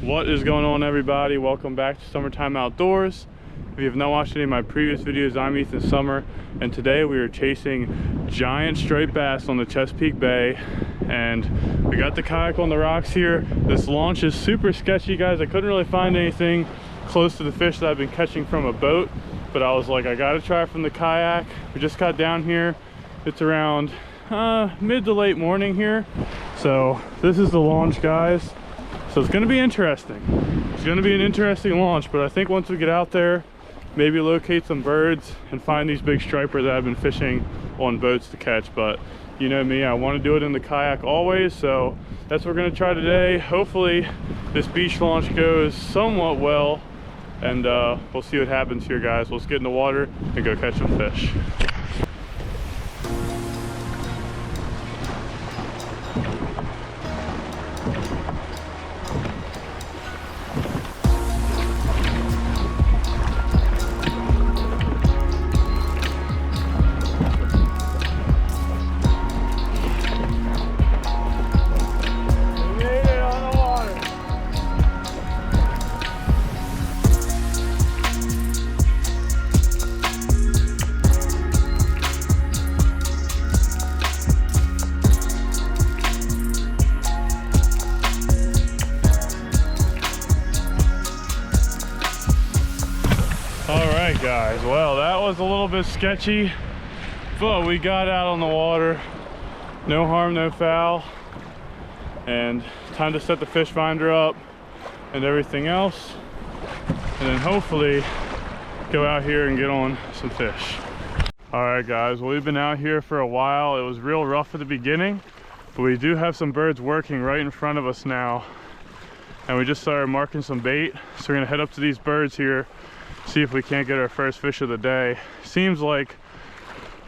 What is going on, everybody? Welcome back to Summertime Outdoors. If you have not watched any of my previous videos, I'm Ethan Summer, and today we are chasing giant striped bass on the Chesapeake Bay, and we got the kayak on the rocks here. This launch is super sketchy, guys. I couldn't really find anything close to the fish that I've been catching from a boat, but I was like, I gotta try from the kayak. We just got down here. It's around mid to late morning here, so this is the launch, guys. So it's going to be interesting. It's going to be an interesting launch, but I think once we get out there, maybe locate some birds and find these big striper that I've been fishing on boats to catch. But you know me, I want to do it in the kayak always, so that's what we're going to try today. Hopefully this beach launch goes somewhat well, and we'll see what happens here, guys. Let's get in the water and go catch some fish. Guys, well, that was a little bit sketchy, but we got out on the water. No harm, no foul, and time to set the fish finder up and everything else, and then hopefully go out here and get on some fish. All right, guys, well, we've been out here for a while. It was real rough at the beginning, but we do have some birds working right in front of us now, and we just started marking some bait, so we're gonna head up to these birds here, see if we can't get our first fish of the day. Seems like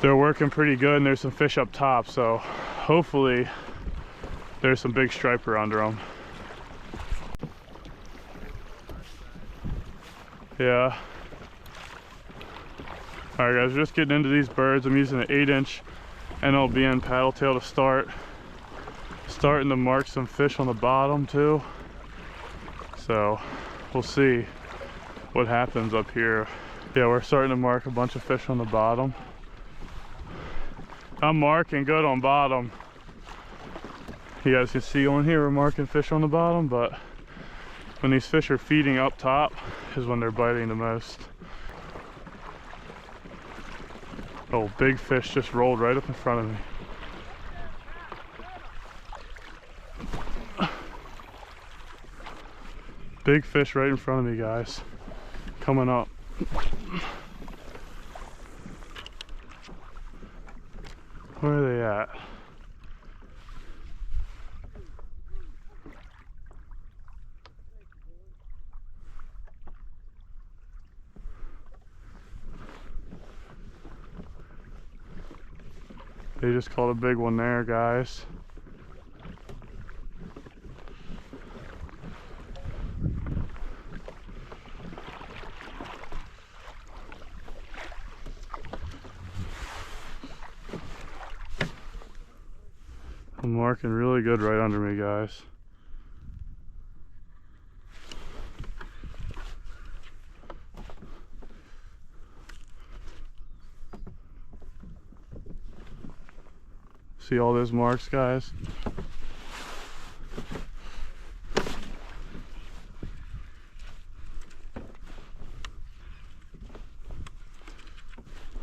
they're working pretty good, and there's some fish up top, so hopefully there's some big striper under them. Yeah. All right, guys, we're just getting into these birds. I'm using an 8-inch NLBN paddle tail to start. Starting to mark some fish on the bottom too, so we'll see what happens up here. Yeah, we're starting to mark a bunch of fish on the bottom. I'm marking good on bottom. You guys can see on here we're marking fish on the bottom, but when these fish are feeding up top is when they're biting the most. Oh, big fish just rolled right up in front of me. Big fish right in front of me, guys. Coming up. Where are they at? They just caught a big one there, guys. I'm marking really good right under me, guys. See all those marks, guys?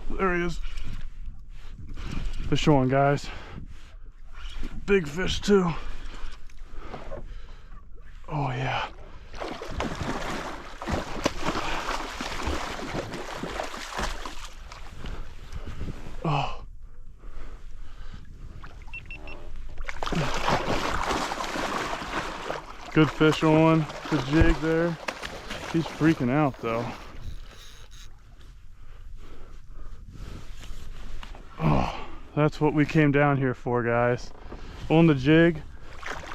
There he is. Fish on, guys. Big fish too. Oh yeah. Oh. Good fish on the jig there. He's freaking out though. Oh, that's what we came down here for, guys. On the jig,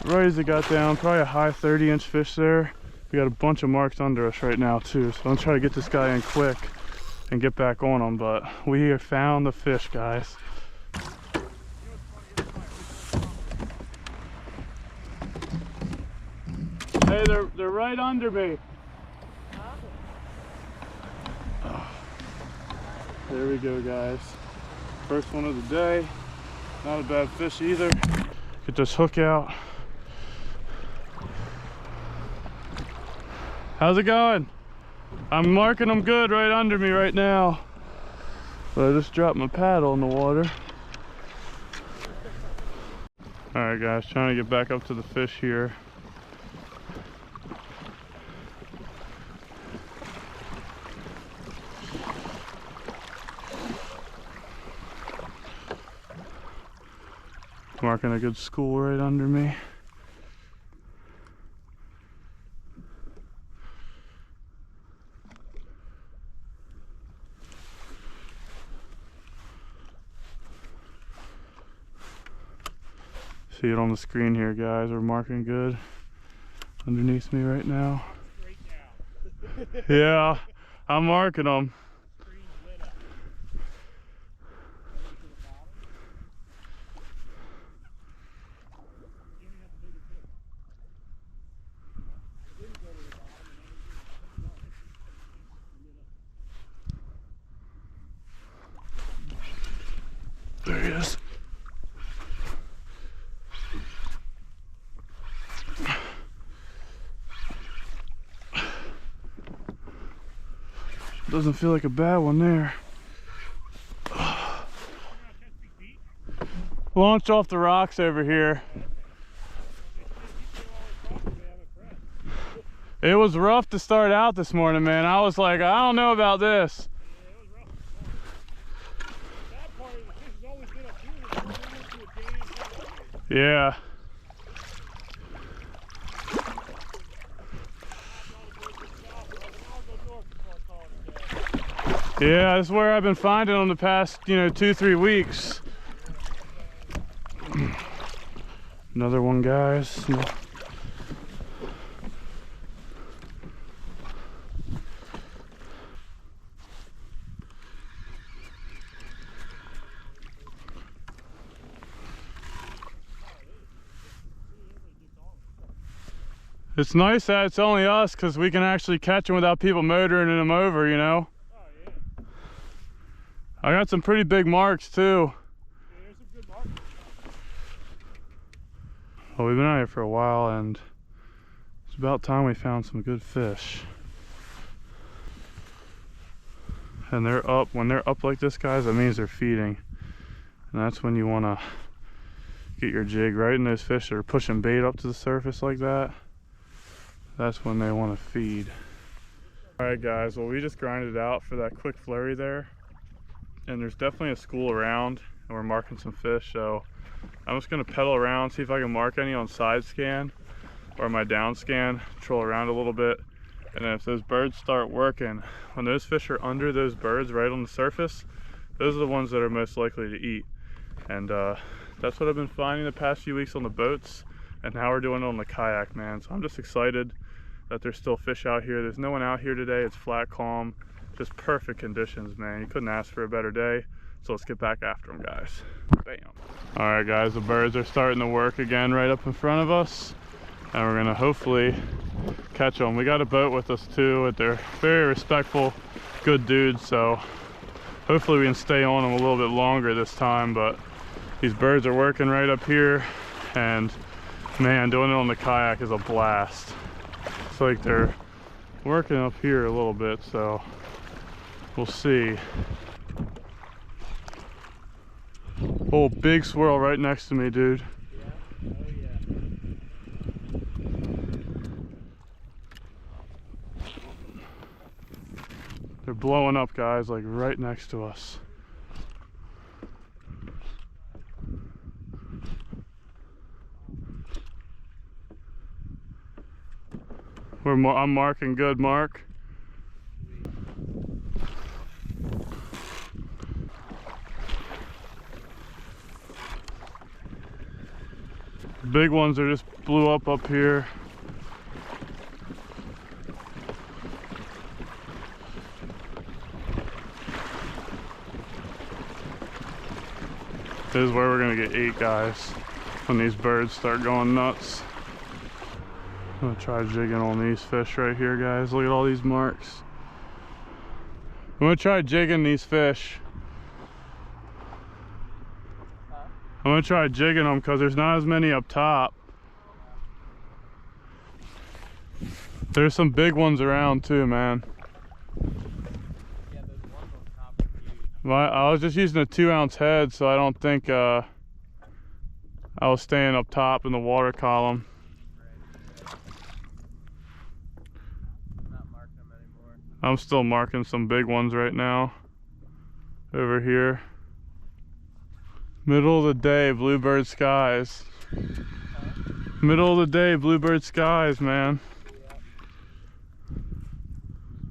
right as it got down, probably a high 30-inch fish there. We got a bunch of marks under us right now too, so I'm trying to get this guy in quick and get back on him, but we have found the fish, guys. Hey, they're right under me. There we go, guys. First one of the day. Not a bad fish either. Get this hook out. How's it going? I'm marking them good right under me right now. But I just dropped my paddle in the water. Alright guys, trying to get back up to the fish here. Marking a good school right under me. See it on the screen here, guys. We're marking good underneath me right now. Yeah, I'm marking them. There he is. Doesn't feel like a bad one there. Launched off the rocks over here. It was rough to start out this morning, man. I was like, I don't know about this. Yeah. Yeah, that's where I've been finding them the past, 2-3 weeks. Another one, guys. It's nice that it's only us because we can actually catch them without people motoring them over, I got some pretty big marks too. Yeah, there's some good marks. Well, we've been out here for a while and it's about time we found some good fish. And they're up. When they're up like this, guys, that means they're feeding. And that's when you want to get your jig right in those fish that are pushing bait up to the surface like that. That's when they want to feed. Alright guys, well we just grinded out for that quick flurry there. And there's definitely a school around and we're marking some fish, so I'm just gonna pedal around, see if I can mark any on side scan or my down scan, troll around a little bit. And then if those birds start working, when those fish are under those birds right on the surface, those are the ones that are most likely to eat. And that's what I've been finding the past few weeks on the boats, and now we're doing it on the kayak, man. So I'm just excited that there's still fish out here. There's no one out here today. It's flat, calm, just perfect conditions, man. You couldn't ask for a better day. So let's get back after them, guys. Bam. All right, guys, the birds are starting to work again right up in front of us, and we're gonna hopefully catch them. We got a boat with us too. They're very respectful, good dudes, so hopefully we can stay on them a little bit longer this time. But these birds are working right up here, and man, doing it on the kayak is a blast. It's like they're working up here a little bit, so we'll see. Oh, big swirl right next to me, dude. Yeah. Oh yeah. They're blowing up, guys, like right next to us. I'm marking good, Mark. The big ones are just blew up here. This is where we're gonna get 8, guys, when these birds start going nuts. I'm gonna try jigging on these fish right here, guys. Look at all these marks. I'm gonna try jigging these fish. I'm gonna try jigging them because there's not as many up top. There's some big ones around too, man. Yeah, there's one on top of you. I was just using a 2-ounce head, so I don't think I was staying up top in the water column. Not marking them anymore. I'm still marking some big ones right now. Over here. Middle of the day, bluebird skies. Middle of the day, bluebird skies, man.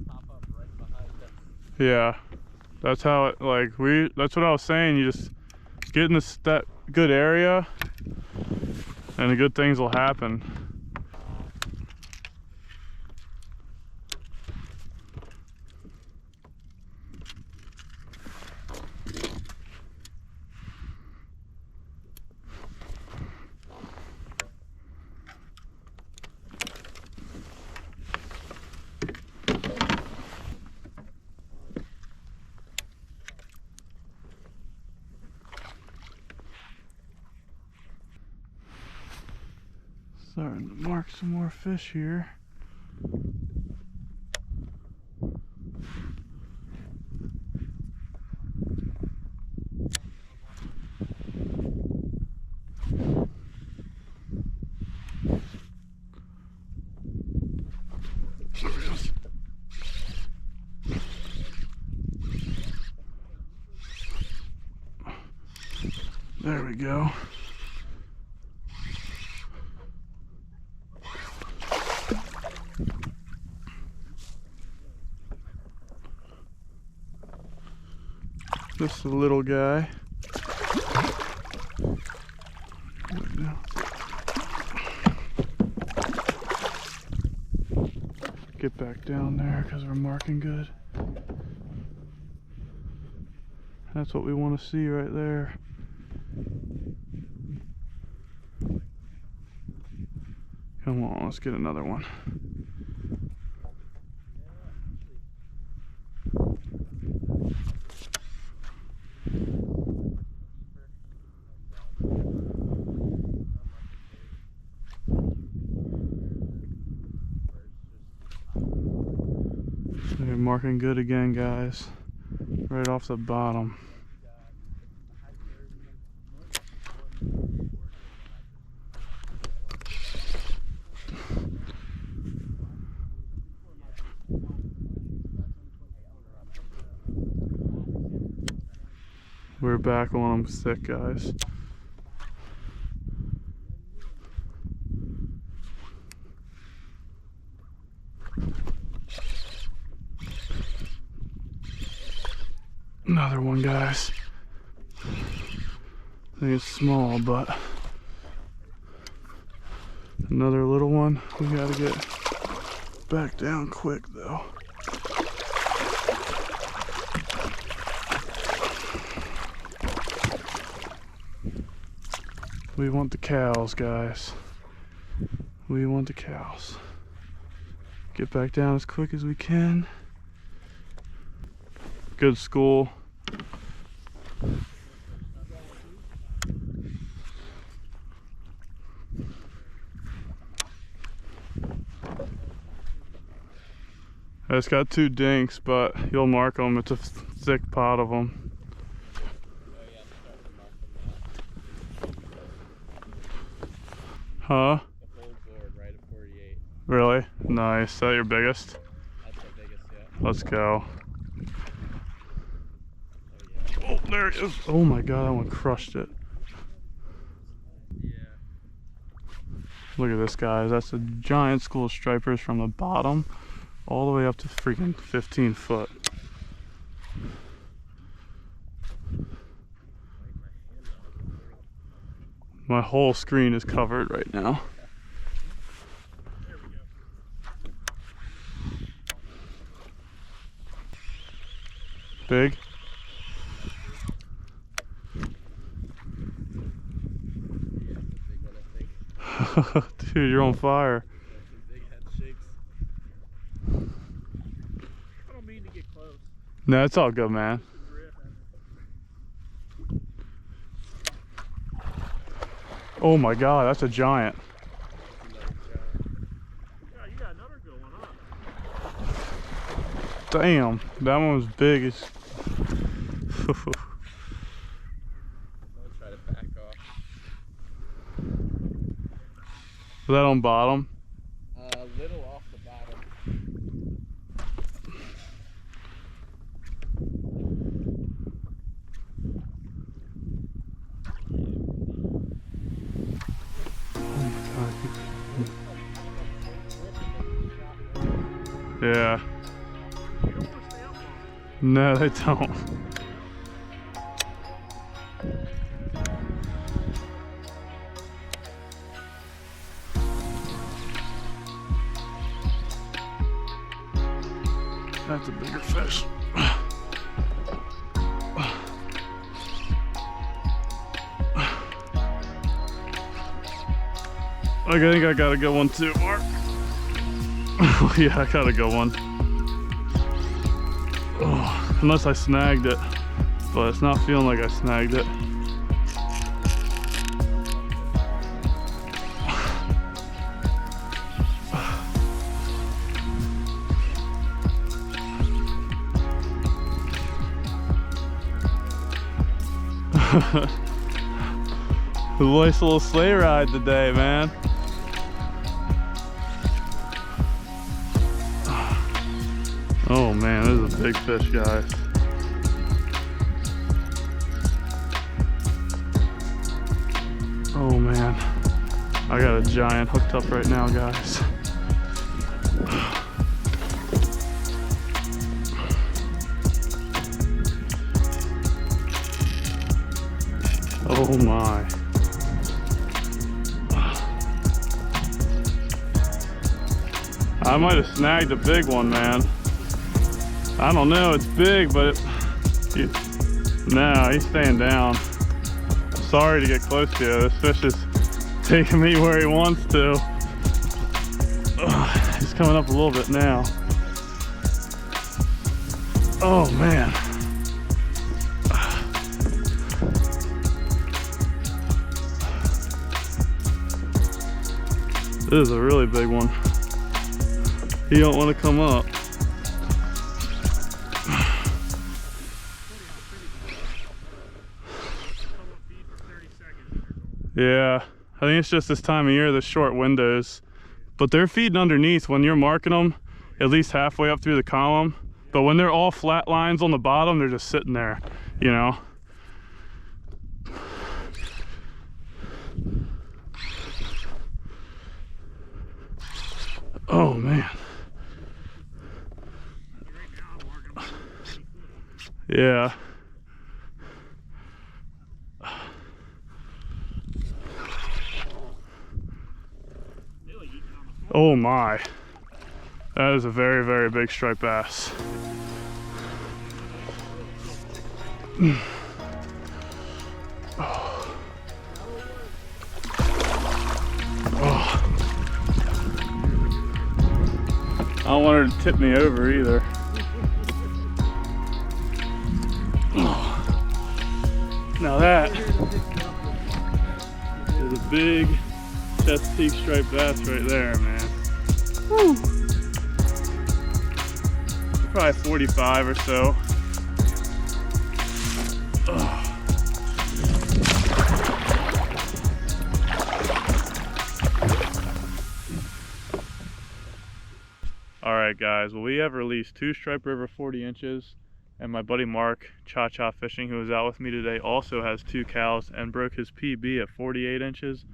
Pop up right behind us. Yeah. That's how it, like, that's what I was saying. You just get in that good area and the good things will happen. Starting to mark some more fish here. There we go. Just a little guy. Get back down there because we're marking good. That's what we want to see right there. Come on, let's get another one. We're marking good again, guys. Right off the bottom. We're back on them thick, guys. Another one, guys. I think it's small, but another little one. We gotta get back down quick, though. We want the cows, guys. We want the cows. Get back down as quick as we can. Good school. It's got 2 dinks, but you'll mark them. It's a thick pot of them. Huh? The whole board right at 48. Really? Nice. Is that your biggest? That's the biggest, yeah. Let's go. Oh, yeah. Oh, there it is. Oh my god, that one crushed it. Yeah. Look at this, guys. That's a giant school of stripers from the bottom all the way up to freaking 15 foot. My whole screen is covered right now. There we go. Big? Yeah, it's a big one, I think. Dude, you're on fire. No, it's all good, man. Oh my God, that's a giant. Yeah, you got another good one, huh? Damn, that one was big as. I'll try to back off. Was that on bottom? A little off the bottom. Yeah. You don't want to stay up long. No, they don't. That's a bigger fish. I think I got a good one too, Mark. Yeah, I got a good one. Oh, unless I snagged it, but it's not feeling like I snagged it. A nice little sleigh ride today, man. Oh man, this is a big fish, guys. Oh man, I got a giant hooked up right now, guys. Oh my. I might have snagged a big one, man. I don't know, it's big, but no, he's staying down. Sorry to get close to you. This fish is taking me where he wants to. He's coming up a little bit now. Oh man. This is a really big one. He don't want to come up. Yeah, I think it's just this time of year, the short windows. But they're feeding underneath when you're marking them, at least halfway up through the column. But when they're all flat lines on the bottom, they're just sitting there, you know? Oh man. Yeah. Oh my. That is a very, very big striped bass. Oh. I don't want her to tip me over either. Now that is a big Chesapeake striped bass right there, man. Woo. Probably 45 or so. Ugh. Alright guys, well we have released 2 Stripe River 40 inches, and my buddy Mark, Cha-Cha Fishing, who was out with me today, also has 2 cows and broke his PB at 48 inches.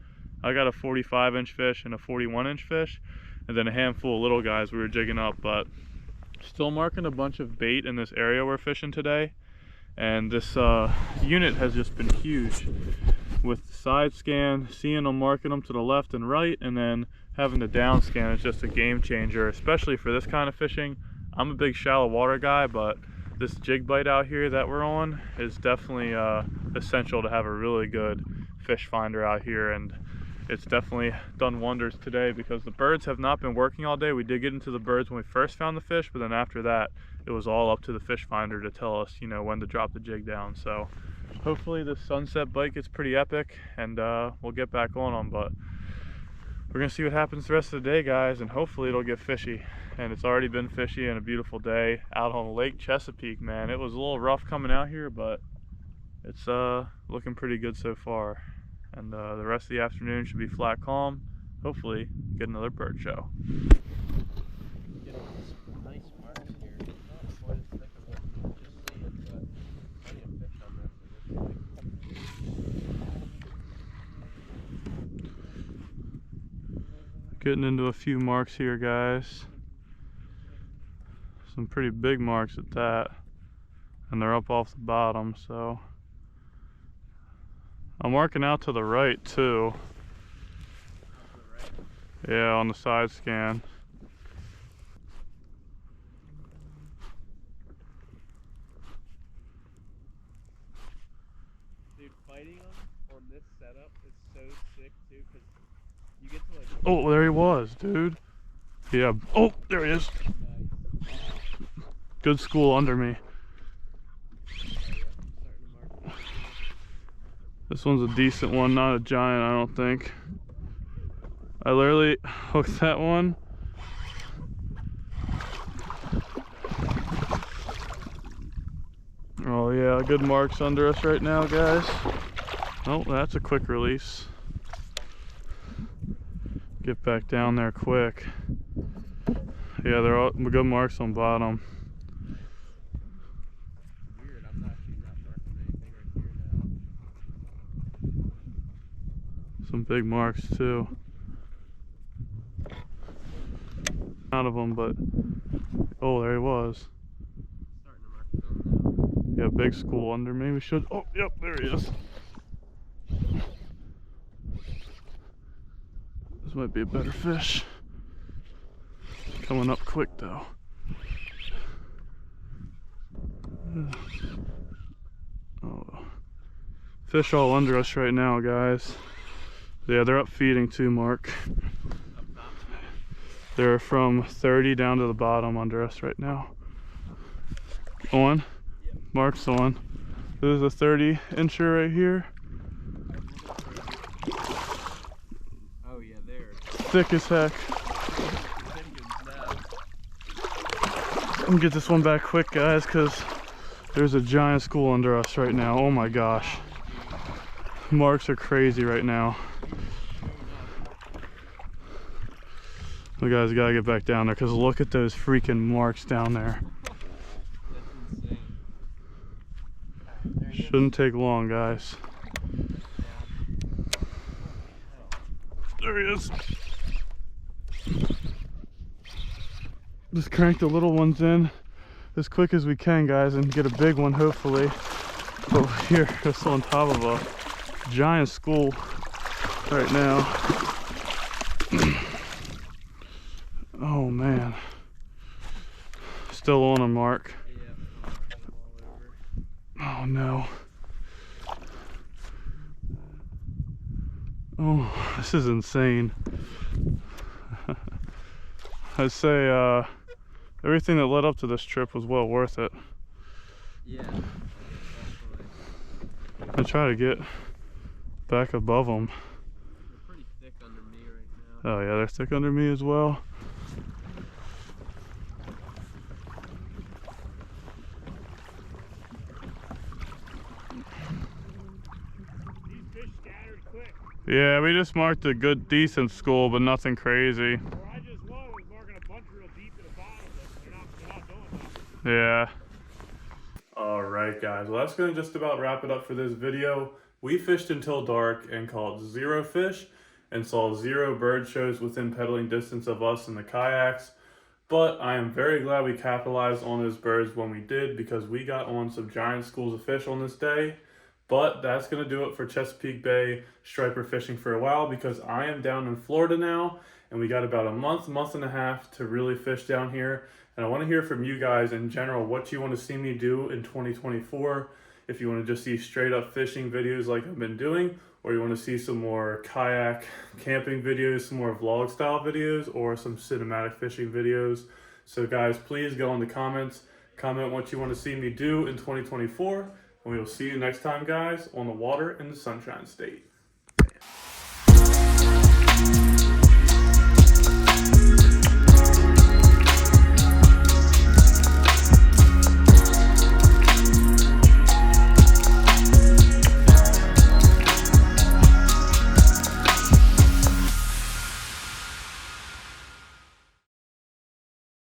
I got a 45 inch fish and a 41 inch fish, and then a handful of little guys we were jigging up, but still marking a bunch of bait in this area we're fishing today. And this unit has just been huge with the side scan, seeing them, marking them to the left and right, and then having the down scan is just a game changer, especially for this kind of fishing. I'm a big shallow water guy, but this jig bite out here that we're on is definitely essential to have a really good fish finder out here, and it's definitely done wonders today because the birds have not been working all day. We did get into the birds when we first found the fish, but then after that, it was all up to the fish finder to tell us, you know, when to drop the jig down. So hopefully the sunset bite gets pretty epic, and we'll get back on them. But we're gonna see what happens the rest of the day, guys, and hopefully it'll get fishy. And it's already been fishy and a beautiful day out on Lake Chesapeake, man. It was a little rough coming out here, but it's looking pretty good so far. And the rest of the afternoon should be flat calm. Hopefully get another bird show. Get all these nice marks here. Not quite as thick as what you just seen, but plenty of fish on this. Getting into a few marks here, guys. Some pretty big marks at that. And they're up off the bottom, so. I'm marking out to the right too. Yeah, on the side scan. Dude, fighting them on this setup is so sick too, because you get to like. Oh, there he was, dude. Yeah. Oh, there he is. Nice. Good school under me. This one's a decent one, not a giant, I don't think. I literally hooked that one. Oh yeah, good marks under us right now, guys. Oh, that's a quick release. Get back down there quick. Yeah, they're all good marks on bottom. Weird, I'm actually not marking anything right here now. Some big marks too. Out of them, but oh, there he was. Starting to mark some now. Yeah, big school under me. We should. Oh, yep, there he is. This might be a better fish. Coming up quick though. Oh, fish all under us right now, guys. Yeah, they're up feeding too, Mark. They're from 30 down to the bottom under us right now. On? Yep. Mark's on. There's a 30 incher right here. Oh yeah, there. Thick as heck. I'm gonna get this one back quick, guys, because there's a giant school under us right now. Oh my gosh. Marks are crazy right now. You guys gotta get back down there, because look at those freaking marks down there. That's insane. Shouldn't take long, guys. There he is. Just crank the little ones in as quick as we can, guys, and get a big one, hopefully. But here, just on top of a giant school right now. Oh man. Still on him, Mark. Oh no. Oh, this is insane. I'd say everything that led up to this trip was well worth it. Yeah. I try to get back above them. They're pretty thick under me right now. Oh yeah, they're thick under me as well. These fish scattered quick. Yeah, we just marked a good, decent school, but nothing crazy. Where I just was marking a bunch real deep to the bottom, but they're not doing that. Yeah. Alright guys, well that's going to just about wrap it up for this video. We fished until dark and caught 0 fish and saw 0 bird shows within pedaling distance of us in the kayaks. But I am very glad we capitalized on those birds when we did, because we got on some giant schools of fish on this day. But that's going to do it for Chesapeake Bay striper fishing for a while, because I am down in Florida now and we got about a month and a half to really fish down here. And I want to hear from you guys in general what you want to see me do in 2024. If you want to just see straight up fishing videos like I've been doing, or you want to see some more kayak camping videos, some more vlog style videos, or some cinematic fishing videos. So guys, please go in the comments, Comment what you want to see me do in 2024, and we will see you next time, guys, on the water in the Sunshine State.